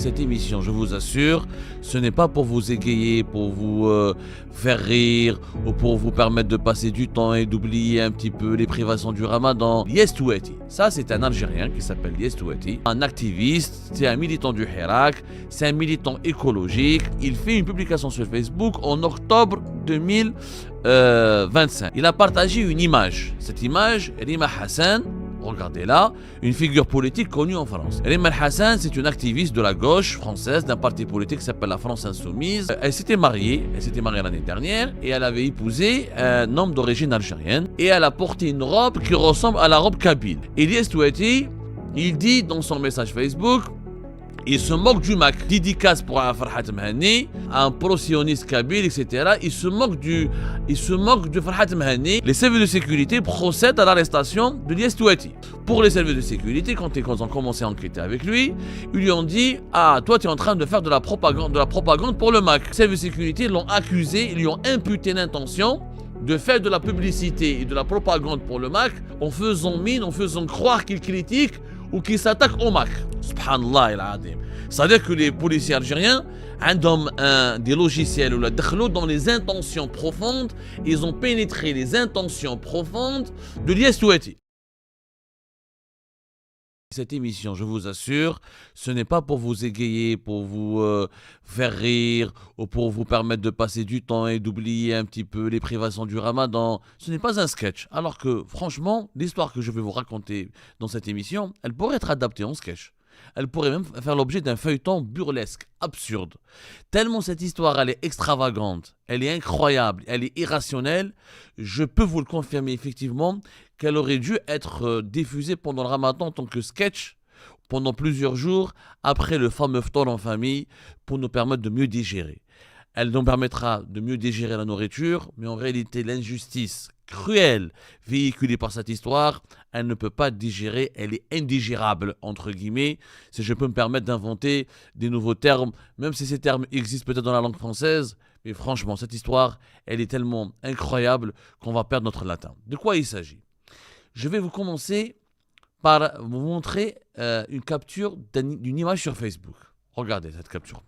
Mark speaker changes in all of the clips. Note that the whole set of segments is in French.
Speaker 1: cette émission, je vous assure, ce n'est pas pour vous égayer, pour vous faire rire ou pour vous permettre de passer du temps et d'oublier un petit peu les privations du Ramadan. Lies Touati, ça c'est un Algérien qui s'appelle Lies Touati, un activiste, c'est un militant du Hirak, c'est un militant écologique. Il fait une publication sur Facebook en octobre 2025. Il a partagé une image. Cette image, Rima Hassan, regardez-là, une figure politique connue en France. Rima Hassan, c'est une activiste de la gauche française d'un parti politique qui s'appelle la France Insoumise. Elle s'était mariée l'année dernière et elle avait épousé un homme d'origine algérienne et elle a porté une robe qui ressemble à la robe kabyle. Lies Touati, il dit dans son message Facebook, il se moque du MAC, dédicace pour Farhat Mehani, un pro-sioniste kabyle, etc. Il se moque de Farhat Mehani. Les services de sécurité procèdent à l'arrestation de Lies Touati. Pour les services de sécurité, quand ils ont commencé à enquêter avec lui, ils lui ont dit « Ah, toi tu es en train de faire de la propagande pour le MAC ». Les services de sécurité l'ont accusé, ils lui ont imputé l'intention de faire de la publicité et de la propagande pour le MAC en faisant croire qu'il critique ou qui s'attaquent au MAC. Subhanallah al-Adim. C'est-à-dire que les policiers algériens ont des logiciels où dans les intentions profondes, ils ont pénétré les intentions profondes de Lies Touati. Cette émission, je vous assure, ce n'est pas pour vous égayer, pour vous faire rire ou pour vous permettre de passer du temps et d'oublier un petit peu les privations du Ramadan. Ce n'est pas un sketch. Alors que, franchement, l'histoire que je vais vous raconter dans cette émission, elle pourrait être adaptée en sketch. Elle pourrait même faire l'objet d'un feuilleton burlesque, absurde. Tellement cette histoire, elle est extravagante, elle est incroyable, elle est irrationnelle, je peux vous le confirmer effectivement qu'elle aurait dû être diffusée pendant le Ramadan en tant que sketch pendant plusieurs jours après le fameux iftar en famille pour nous permettre de mieux digérer. Elle nous permettra de mieux digérer la nourriture, mais en réalité l'injustice cruelle véhiculée par cette histoire, elle ne peut pas digérer, elle est indigérable, entre guillemets, si je peux me permettre d'inventer des nouveaux termes, même si ces termes existent peut-être dans la langue française, mais franchement, cette histoire, elle est tellement incroyable qu'on va perdre notre latin. De quoi il s'agit? Je vais vous commencer par vous montrer une capture d'une image sur Facebook. Regardez cette capture.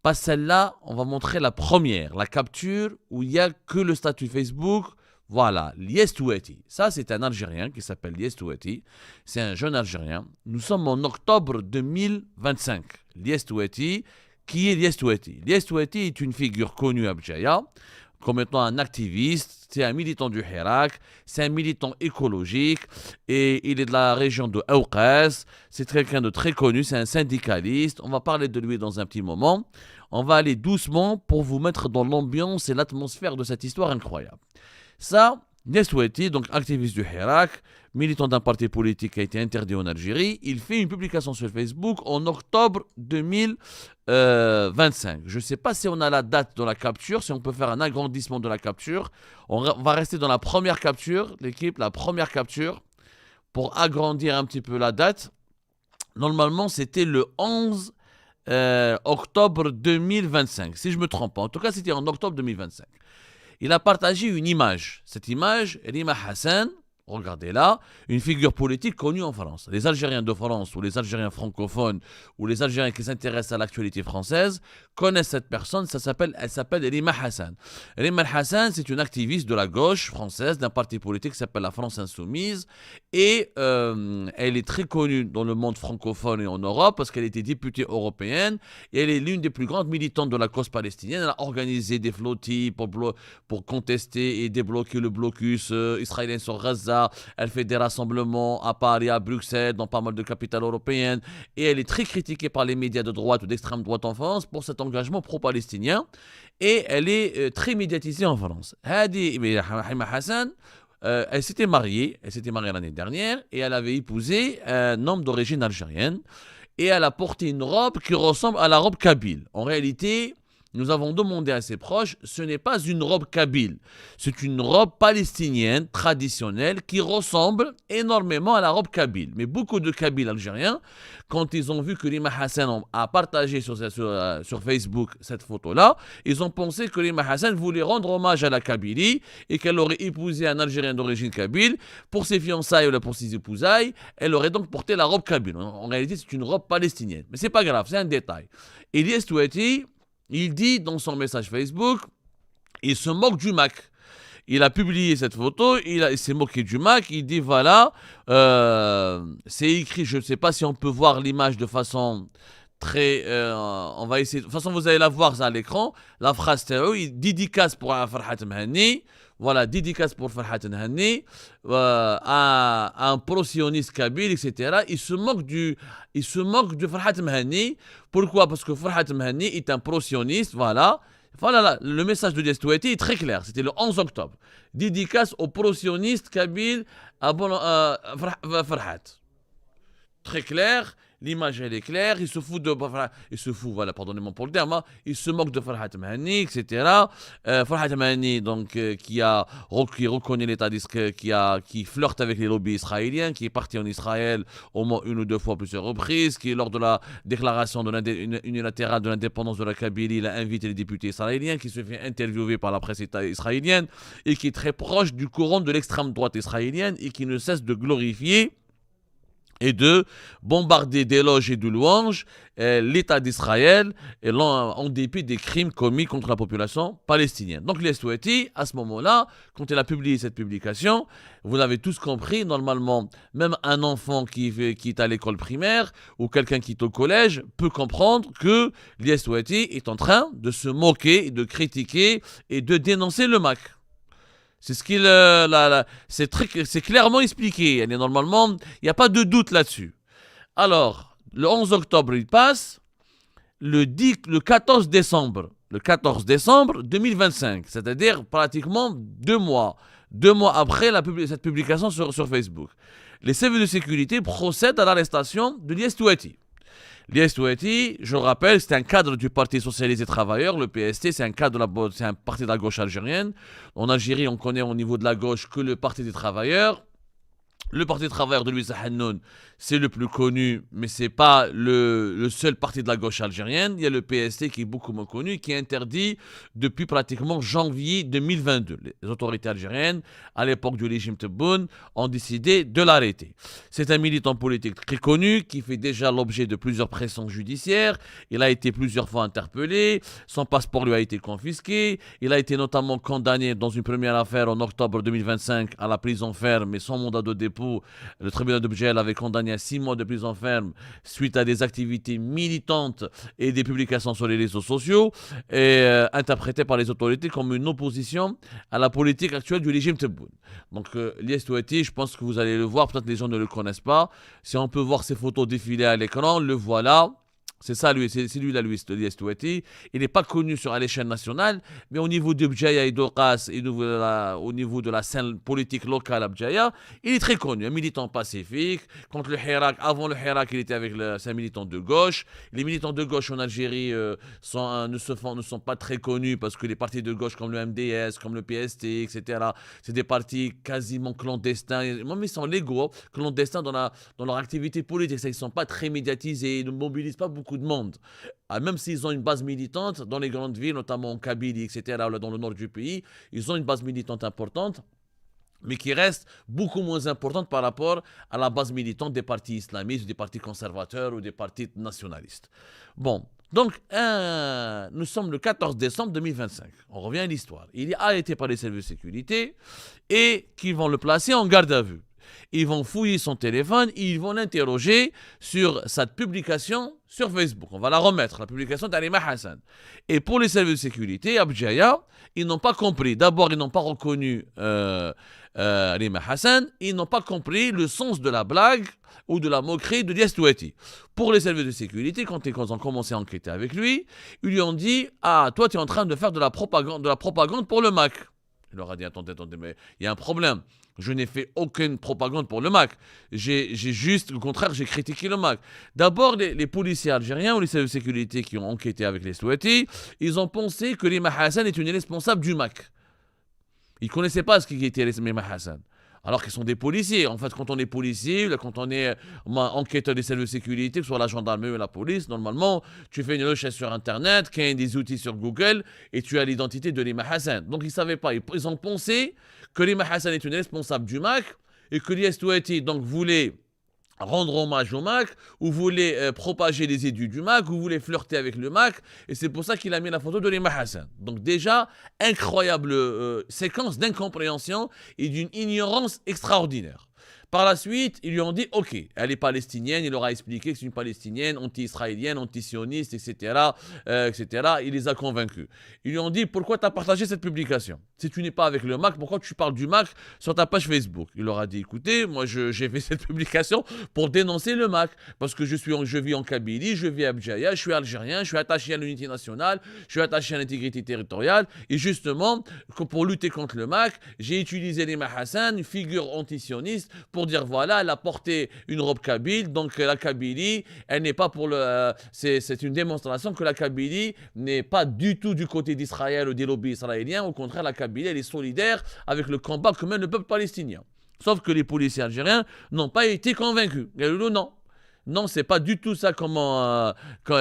Speaker 1: Pas celle-là, on va montrer la première, la capture où il n'y a que le statut Facebook. Voilà, Lies Touati. Ça, c'est un Algérien qui s'appelle Lies Touati. C'est un jeune Algérien. Nous sommes en octobre 2025. Lies Touati, qui est Lies Touati? Lies Touati est une figure connue à Bjaya comme étant un activiste, c'est un militant du Hirak, c'est un militant écologique et il est de la région de Aouqas. C'est quelqu'un de très connu, c'est un syndicaliste. On va parler de lui dans un petit moment. On va aller doucement pour vous mettre dans l'ambiance et l'atmosphère de cette histoire incroyable. Ça, Lies Touati, donc activiste du Hirak, militant d'un parti politique qui a été interdit en Algérie, il fait une publication sur Facebook en octobre 2025. Je ne sais pas si on a la date dans la capture, si on peut faire un agrandissement de la capture. On va rester dans la première capture, l'équipe, la première capture, pour agrandir un petit peu la date. Normalement, c'était le 11 octobre 2025, si je ne me trompe pas. En tout cas, c'était en octobre 2025. Il a partagé une image. Cette image, Rima Hassan, regardez-là, une figure politique connue en France. Les Algériens de France ou les Algériens francophones ou les Algériens qui s'intéressent à l'actualité française connaissent cette personne. Elle s'appelle Rima Hassan. Rima Hassan, c'est une activiste de la gauche française d'un parti politique qui s'appelle la France Insoumise. Et elle est très connue dans le monde francophone et en Europe parce qu'elle était députée européenne et elle est l'une des plus grandes militantes de la cause palestinienne. Elle a organisé des flottilles pour contester et débloquer le blocus israélien sur Gaza. Elle fait des rassemblements à Paris, à Bruxelles, dans pas mal de capitales européennes. Et elle est très critiquée par les médias de droite ou d'extrême droite en France pour cet engagement pro-palestinien. Et elle est très médiatisée en France. Rima Hassan, elle s'était mariée l'année dernière et elle avait épousé un homme d'origine algérienne. Et elle a porté une robe qui ressemble à la robe kabyle. En réalité, nous avons demandé à ses proches, ce n'est pas une robe kabyle, c'est une robe palestinienne traditionnelle qui ressemble énormément à la robe kabyle. Mais beaucoup de Kabyles algériens, quand ils ont vu que Rima Hassan a partagé sur Facebook cette photo-là, ils ont pensé que Rima Hassan voulait rendre hommage à la Kabylie et qu'elle aurait épousé un Algérien d'origine kabyle. Pour ses fiançailles ou pour ses épousailles, elle aurait donc porté la robe kabyle. En réalité, c'est une robe palestinienne. Mais c'est pas grave, c'est un détail. Ilyes Touati, il dit dans son message Facebook, il se moque du Mac. Il a publié cette photo, il s'est moqué du Mac, il dit voilà, c'est écrit, je ne sais pas si on peut voir l'image de façon très... on va essayer, de toute façon vous allez la voir à l'écran, la phrase stéréo, il dédicace pour Farhat Mhani, voilà, dédicace pour Farhat Mhani, un pro-sioniste kabyle, etc. Il se moque de Farhat Mhani. Pourquoi? Parce que Farhat Mhani est un pro-sioniste, voilà. Voilà, le message de Ilyes Touati est très clair. C'était le 11 octobre. Dédicace au pro-sioniste kabyle Farhat. Très clair. L'image, elle est claire. Il se fout de... Il se fout, voilà, pardonnez-moi pour le terme. Hein. Il se moque de Farhat Mhani, etc. Farhat Mhani, donc, qui reconnaît l'État d'Israël, qui flirte avec les lobbies israéliens, qui est parti en Israël au moins une ou deux fois à plusieurs reprises, qui, lors de la déclaration unilatérale de l'indépendance de la Kabylie, il a invité les députés israéliens, qui se fait interviewer par la presse israélienne, et qui est très proche du courant de l'extrême droite israélienne, et qui ne cesse de glorifier et de bombarder d'éloges et de louanges l'État d'Israël en dépit des crimes commis contre la population palestinienne. Donc Ilyes Touati, à ce moment-là, quand il a publié cette publication, vous l'avez tous compris, normalement, même un enfant qui est à l'école primaire ou quelqu'un qui est au collège peut comprendre que Ilyes Touati est en train de se moquer, de critiquer et de dénoncer le Mac. C'est ce qu'il, c'est clairement expliqué. Normalement, il n'y a pas de doute là-dessus. Alors, le 11 octobre, il passe. Le 14 décembre 2025, c'est-à-dire pratiquement 2 mois. 2 mois après cette publication sur Facebook. Les services de sécurité procèdent à l'arrestation de Ilyes Touati. Ilyes Touati, je rappelle, c'est un cadre du Parti Socialiste des Travailleurs, le PST, c'est un parti de la gauche algérienne. En Algérie, on connaît au niveau de la gauche que le Parti des Travailleurs. Le Parti des Travailleurs de Louis Hannoun, c'est le plus connu, mais ce n'est pas le seul parti de la gauche algérienne. Il y a le PST qui est beaucoup moins connu, qui est interdit depuis pratiquement janvier 2022. Les autorités algériennes, à l'époque du régime Tebboune, ont décidé de l'arrêter. C'est un militant politique très connu qui fait déjà l'objet de plusieurs pressions judiciaires. Il a été plusieurs fois interpellé, son passeport lui a été confisqué. Il a été notamment condamné dans une première affaire en octobre 2025 à la prison ferme et sans mandat de dépôt. Le tribunal de Bdjaïa avait condamné à 6 mois de prison ferme suite à des activités militantes et des publications sur les réseaux sociaux et interprétées par les autorités comme une opposition à la politique actuelle du régime Tebboune. Donc Ilyes Touati, je pense que vous allez le voir, peut-être les gens ne le connaissent pas. Si on peut voir ses photos défiler à l'écran, le voilà. C'est ça, c'est lui, Ilyes Touati. Il n'est pas connu à l'échelle nationale, mais au niveau de Bdjaïa et d'Okas et au niveau de la scène politique locale à Bdjaïa, il est très connu. Un militant pacifique. Contre le Hirak, avant le Hirak, il était c'est un militant de gauche. Les militants de gauche en Algérie ne sont pas très connus parce que les partis de gauche comme le MDS, comme le PST, etc., c'est des partis quasiment clandestins. Même ils sont légaux, clandestins dans leur activité politique. Ils ne sont pas très médiatisés, ils ne mobilisent pas beaucoup de monde. Même s'ils ont une base militante dans les grandes villes, notamment en Kabylie, etc., ou dans le nord du pays, ils ont une base militante importante, mais qui reste beaucoup moins importante par rapport à la base militante des partis islamistes, des partis conservateurs ou des partis nationalistes. Bon, donc nous sommes le 14 décembre 2025. On revient à l'histoire. Il est arrêté par les services de sécurité et qu'ils vont le placer en garde à vue. Ils vont fouiller son téléphone et ils vont l'interroger sur cette publication sur Facebook. On va la remettre, la publication d'Arima Hassan. Et pour les services de sécurité, à Bdjaïa, ils n'ont pas compris. D'abord, ils n'ont pas reconnu Arima Hassan. Ils n'ont pas compris le sens de la blague ou de la moquerie de Ilyes Touati. Pour les services de sécurité, quand ils ont commencé à enquêter avec lui, ils lui ont dit « Ah, toi, tu es en train de faire de la propagande pour le Mac. » Il leur a dit, attendez, mais il y a un problème. Je n'ai fait aucune propagande pour le MAC. J'ai juste, au contraire, j'ai critiqué le MAC. D'abord, les policiers algériens ou les services de sécurité qui ont enquêté avec les Stouati, ils ont pensé que Lima Hassan est une responsable du MAC. Ils ne connaissaient pas ce qui était Lima Hassan. Alors qu'ils sont des policiers. En fait, quand on est policier, quand on est enquêteur des services de sécurité, que ce soit la gendarmerie ou la police, normalement, tu fais une recherche sur Internet, qu'il y a des outils sur Google, et tu as l'identité de Lima Hassan. Donc, ils ne savaient pas. Ils ont pensé que Lima Hassan est une responsable du MAC, et que l'IS Touati, donc, voulait rendre hommage au MAC, ou voulait propager les idées du MAC, ou voulait flirter avec le MAC, et c'est pour ça qu'il a mis la photo de Lima Hassan. Donc déjà, incroyable séquence d'incompréhension et d'une ignorance extraordinaire. Par la suite, ils lui ont dit, ok, elle est palestinienne, il leur a expliqué que c'est une palestinienne, anti-israélienne, anti-sioniste, etc., etc. Il les a convaincus. Ils lui ont dit, pourquoi tu as partagé cette publication? Si tu n'es pas avec le MAC, pourquoi tu parles du MAC sur ta page Facebook? Il leur a dit, écoutez, moi j'ai fait cette publication pour dénoncer le MAC, parce que je vis en Kabylie, je vis à Bdjaïa, je suis algérien, je suis attaché à l'unité nationale, je suis attaché à l'intégrité territoriale, et justement, pour lutter contre le MAC, j'ai utilisé Lima Hassan, une figure anti-sioniste, pour dire voilà, elle a porté une robe kabyle, donc la Kabylie, elle n'est pas pour le. C'est une démonstration que la Kabylie n'est pas du tout du côté d'Israël ou des lobbies israéliens. Au contraire, la Kabylie, elle est solidaire avec le combat que mène le peuple palestinien. Sauf que les policiers algériens n'ont pas été convaincus. Non. Non, c'est pas du tout ça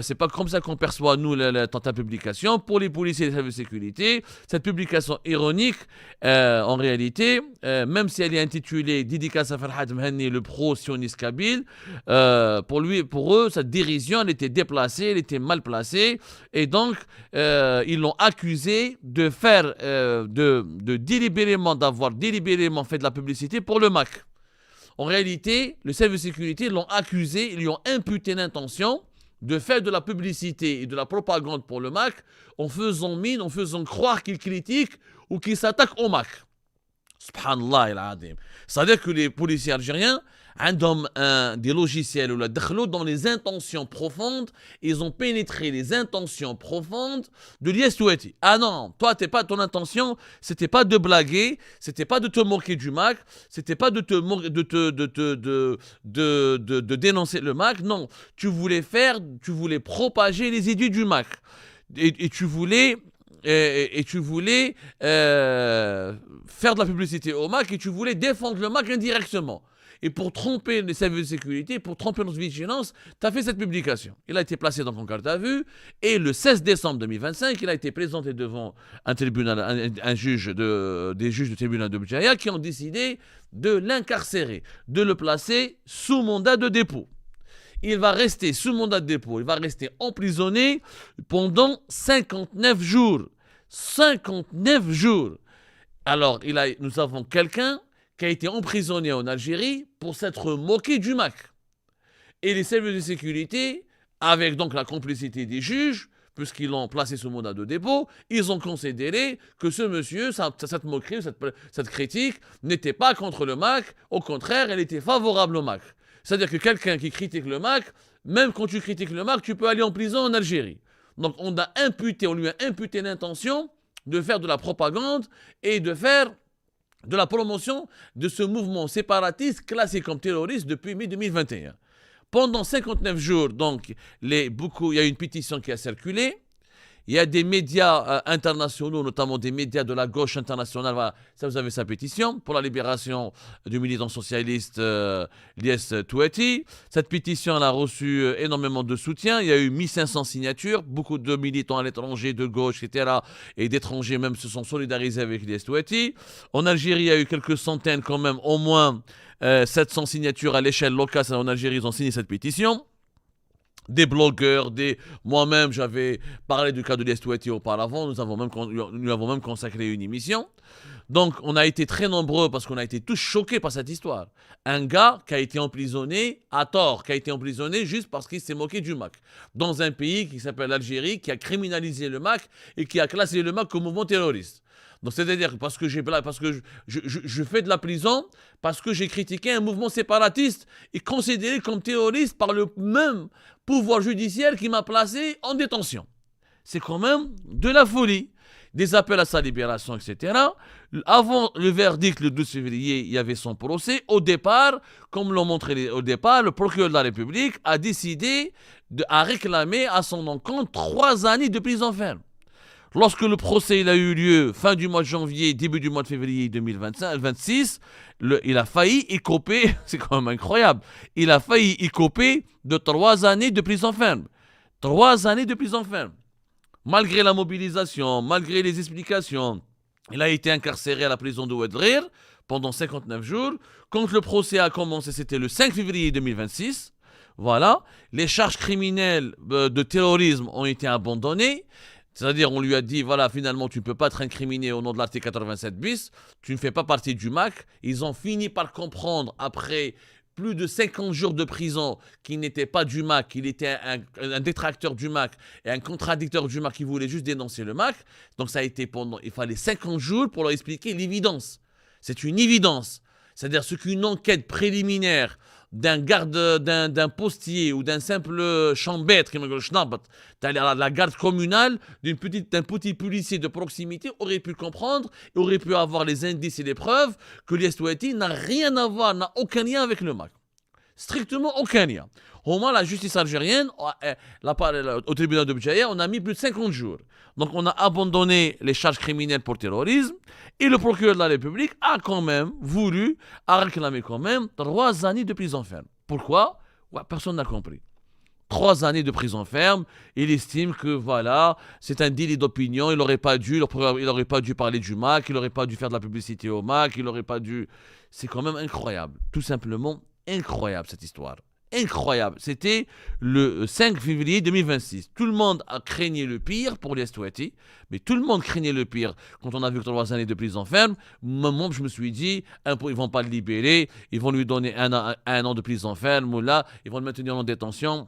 Speaker 1: c'est pas comme ça qu'on perçoit nous ta publication. Pour les policiers et les services de sécurité, cette publication ironique, en réalité, même si elle est intitulée Dédicace à Farhad Mhenni, le pro-sioniste kabyle, pour eux, cette dérision, elle était déplacée, elle était mal placée, et donc ils l'ont accusé de faire, d'avoir délibérément fait de la publicité pour le MAC. En réalité, le service de sécurité l'ont accusé, ils lui ont imputé l'intention de faire de la publicité et de la propagande pour le MAC en faisant mine, en faisant croire qu'il critique ou qu'il s'attaque au MAC. Subhanallah il-Adim. C'est-à-dire que les policiers algériens ont des logiciels où dans les intentions profondes, ils ont pénétré les intentions profondes de l'IS Touati. Ah non, toi, ton intention, c'était pas de blaguer, c'était pas de te moquer du MAC, c'était pas de dénoncer le MAC, non. Tu voulais propager les idées du MAC. Et tu voulais faire de la publicité au MAC et tu voulais défendre le MAC indirectement. Et pour tromper les services de sécurité, pour tromper notre vigilance, tu as fait cette publication. Il a été placé dans ton garde à vue et le 16 décembre 2025, il a été présenté devant un tribunal, des juges du tribunal de Bdjaïa qui ont décidé de l'incarcérer, de le placer sous mandat de dépôt. Il va rester sous mandat de dépôt, il va rester emprisonné pendant 59 jours. 59 jours. Alors, nous avons quelqu'un qui a été emprisonné en Algérie pour s'être moqué du MAC. Et les services de sécurité, avec donc la complicité des juges, puisqu'ils l'ont placé sous mandat de dépôt, ils ont considéré que ce monsieur, cette moquerie, cette critique, n'était pas contre le MAC, au contraire, elle était favorable au MAC. C'est-à-dire que quelqu'un qui critique le MAC, même quand tu critiques le MAC, tu peux aller en prison en Algérie. Donc on lui a imputé l'intention de faire de la propagande et de faire de la promotion de ce mouvement séparatiste classé comme terroriste depuis mai 2021. Pendant 59 jours, donc, il y a une pétition qui a circulé. Il y a des médias internationaux, notamment des médias de la gauche internationale. Voilà, ça, vous avez sa pétition pour la libération du militant socialiste l'IS Touati. Cette pétition elle a reçu énormément de soutien. Il y a eu 1500 signatures. Beaucoup de militants à l'étranger, de gauche, etc. et d'étrangers même se sont solidarisés avec l'IS Touati. En Algérie, il y a eu quelques centaines quand même, au moins 700 signatures à l'échelle locale. En Algérie, ils ont signé cette pétition. Des blogueurs, moi-même j'avais parlé du cas de l'IS Touati auparavant, nous avons même consacré une émission. Donc on a été très nombreux parce qu'on a été tous choqués par cette histoire. Un gars qui a été emprisonné à tort, qui a été emprisonné juste parce qu'il s'est moqué du MAC. Dans un pays qui s'appelle l'Algérie, qui a criminalisé le MAC et qui a classé le MAC comme mouvement terroriste. Donc c'est-à-dire parce que je fais de la prison parce que j'ai critiqué un mouvement séparatiste et considéré comme terroriste par le même pouvoir judiciaire qui m'a placé en détention. C'est quand même de la folie. des appels à sa libération, etc. Avant le verdict, le 12 février, il y avait son procès. Au départ, comme l'ont montré au départ, le procureur de la République a décidé à réclamer à son encontre 3 années de prison ferme. Lorsque le procès il a eu lieu fin du mois de janvier, début du mois de février 2026, il a failli écoper, c'est quand même incroyable, il a failli écoper de 3 années de prison ferme. 3 années de prison ferme. Malgré la mobilisation, malgré les explications, il a été incarcéré à la prison de Oued Ghir pendant 59 jours. Quand le procès a commencé, c'était le 5 février 2026. Voilà. Les charges criminelles de terrorisme ont été abandonnées. C'est-à-dire, on lui a dit, voilà, finalement, tu ne peux pas être incriminé au nom de l'article 87 bis, tu ne fais pas partie du MAC. Ils ont fini par comprendre, après plus de 50 jours de prison, qu'il n'était pas du MAC, qu'il était un détracteur du MAC et un contradicteur du MAC qui voulait juste dénoncer le MAC. Donc, il fallait 50 jours pour leur expliquer l'évidence. C'est une évidence. C'est-à-dire, ce qu'une enquête préliminaire d'un postier ou d'un simple chambêtre, la garde communale, d'un petit policier de proximité aurait pu comprendre et aurait pu avoir les indices et les preuves que l'Estouati n'a rien à voir, n'a aucun lien avec le MAC. Strictement aucun lien. Au moins, la justice algérienne, au tribunal de Bjaïa, on a mis plus de 50 jours. Donc, on a abandonné les charges criminelles pour terrorisme et le procureur de la République a quand même réclamé quand même 3 années de prison ferme. Pourquoi? Personne n'a compris. 3 années de prison ferme, il estime que voilà, c'est un délit d'opinion, il n'aurait pas dû parler du MAC, il n'aurait pas dû faire de la publicité au MAC, il n'aurait pas dû... C'est quand même incroyable, tout simplement incroyable cette histoire. Incroyable. C'était le 5 février 2026. Tout le monde a craigné le pire pour l'Estouati, mais tout le monde craignait le pire. Quand on a vu 3 années de prison ferme, moi je me suis dit, ils vont pas le libérer, ils vont lui donner un an de prison ferme, ou là, ils vont le maintenir en détention.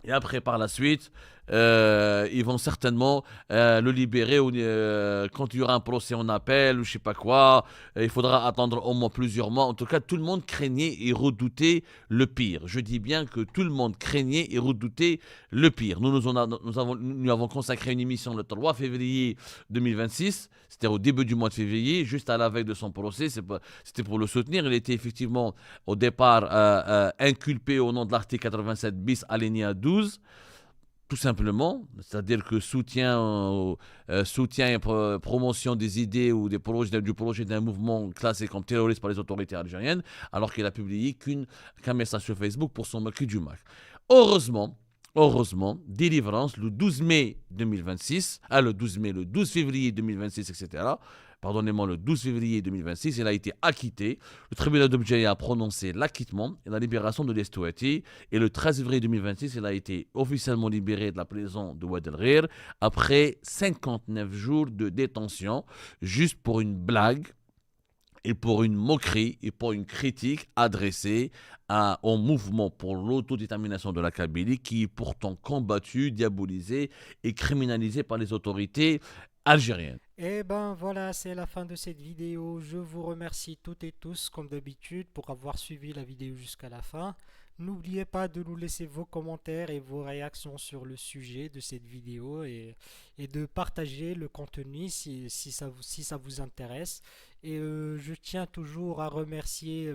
Speaker 1: Et après, par la suite, ils vont certainement le libérer quand il y aura un procès en appel ou je sais pas quoi. Il faudra attendre au moins plusieurs mois. En tout cas, tout le monde craignait et redoutait le pire. Je dis bien que tout le monde craignait et redoutait le pire. Nous avons consacré une émission le 3 février 2026. C'était au début du mois de février, juste à la veille de son procès. C'était pour le soutenir. Il était effectivement au départ inculpé au nom de l'article 87 bis alinéa 12. Tout simplement, c'est-à-dire que soutien et promotion des idées ou du projet d'un mouvement classé comme terroriste par les autorités algériennes, alors qu'il a publié qu'un message sur Facebook pour s'en moquer du MAC. Heureusement, délivrance le 12 mai 2026, le 12 février 2026, etc. Pardonnez-moi, le 12 février 2026, il a été acquitté. Le tribunal de Bjaïa a prononcé l'acquittement et la libération de l'Estouati. Et le 13 février 2026, il a été officiellement libéré de la prison de Oued Ghir après 59 jours de détention, juste pour une blague et pour une moquerie et pour une critique adressée au mouvement pour l'autodétermination de la Kabylie qui est pourtant combattu, diabolisé et criminalisé par les autorités algériennes.
Speaker 2: Et ben voilà, c'est la fin de cette vidéo. Je vous remercie toutes et tous, comme d'habitude, pour avoir suivi la vidéo jusqu'à la fin. N'oubliez pas de nous laisser vos commentaires et vos réactions sur le sujet de cette vidéo et de partager le contenu si ça vous intéresse. Et je tiens toujours à remercier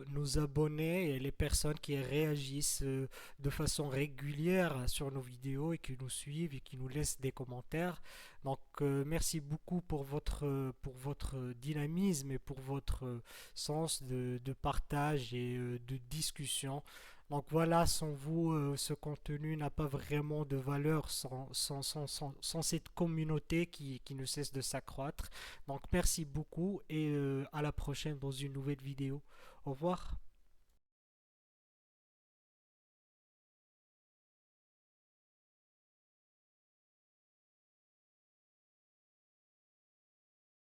Speaker 2: nos abonnés et les personnes qui réagissent de façon régulière sur nos vidéos et qui nous suivent et qui nous laissent des commentaires. Donc merci beaucoup pour votre dynamisme et pour votre sens de partage et de discussion. Donc voilà, sans vous, ce contenu n'a pas vraiment de valeur sans cette communauté qui ne cesse de s'accroître. Donc merci beaucoup et à la prochaine dans une nouvelle vidéo. Au revoir.